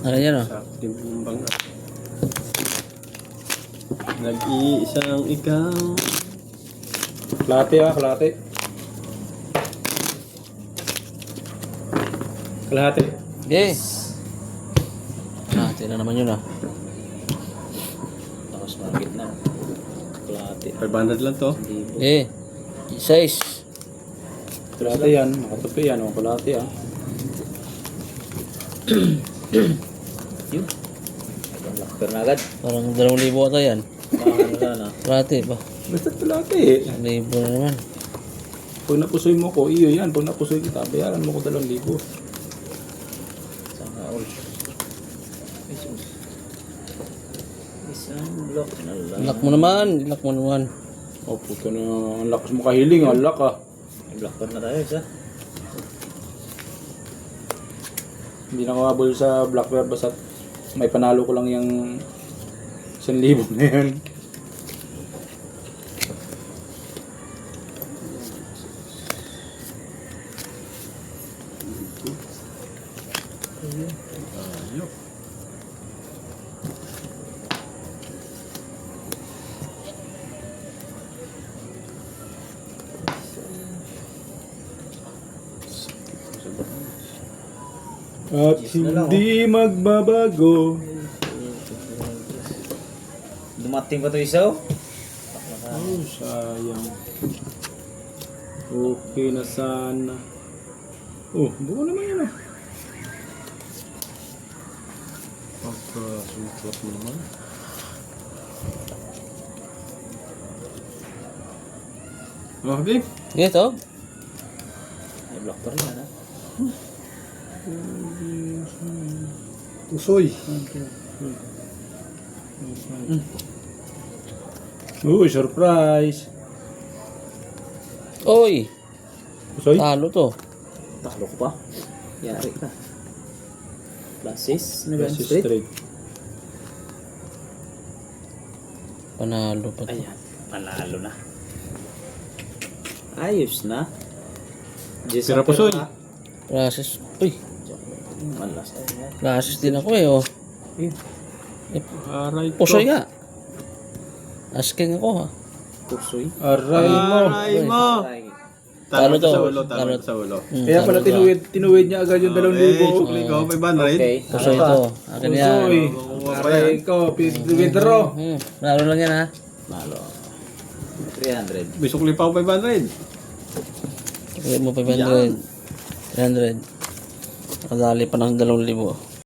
Ano yan o? Sa timbang. Nag-iisang ikaw. Kalate kalate. Kalahati. Okay. Tira naman yun ah. Tapos mga gitna. Kalahati. 500 lang to. Okay. Size. Kalate yan. Makatupi yan. Kalate Yun. Ibang lakper na agad. Parang 2,000 ata yan. Ano sana. Kalate ba? Basta kalate 1,000 na naman. Pag napusoy mo ko, iyo yan. Pag napusoy kita, bayaran mo ko 2,000. Sana all. Jesus. Isang block na lang. Ilak mo naman. Ilak mo naman. Oh, puto na. Ang lakas mo kahiling. Ang lak May blocker na tayo isa. Hindi na kumabol sa black bear. Basta may panalo ko lang yung 1,000 na yan. At hindi magbabago. Dumating pa ito isa oh. Oh, sayang. Okay na sana. Oh, buko naman yun ah. Pagka-suklap mo naman. Okay. Ito. May blocker na na. Usoy. Uy, surprise. Oy. Usoy? Talo to. Talo ko pa. Yari ka. Basis. Ano ba? Versus Straight. straight. Panalo pa to. Ayan. Manalo na. Ayos na. Tira po, Soy. Process. Uy. Malas. Process din ako eh oh. Aray ko. Pusoy nga. Asking ako ha. Pusoy. Aray mo. Aray mo. Talo to. Sa ulo, Talo. talo sa ulo. Kaya pala Talo to. tinuwid niya agad yung 2,000. Sukli ko, 500. Okay. Pusoy to. Akin yan. Usoy. Aray ko. Withdraw. Lalo lang yan ha. Malo. 300. May sukli pa ako 500. Kaya mo 500. 300. Nakadali pa ng 2,000.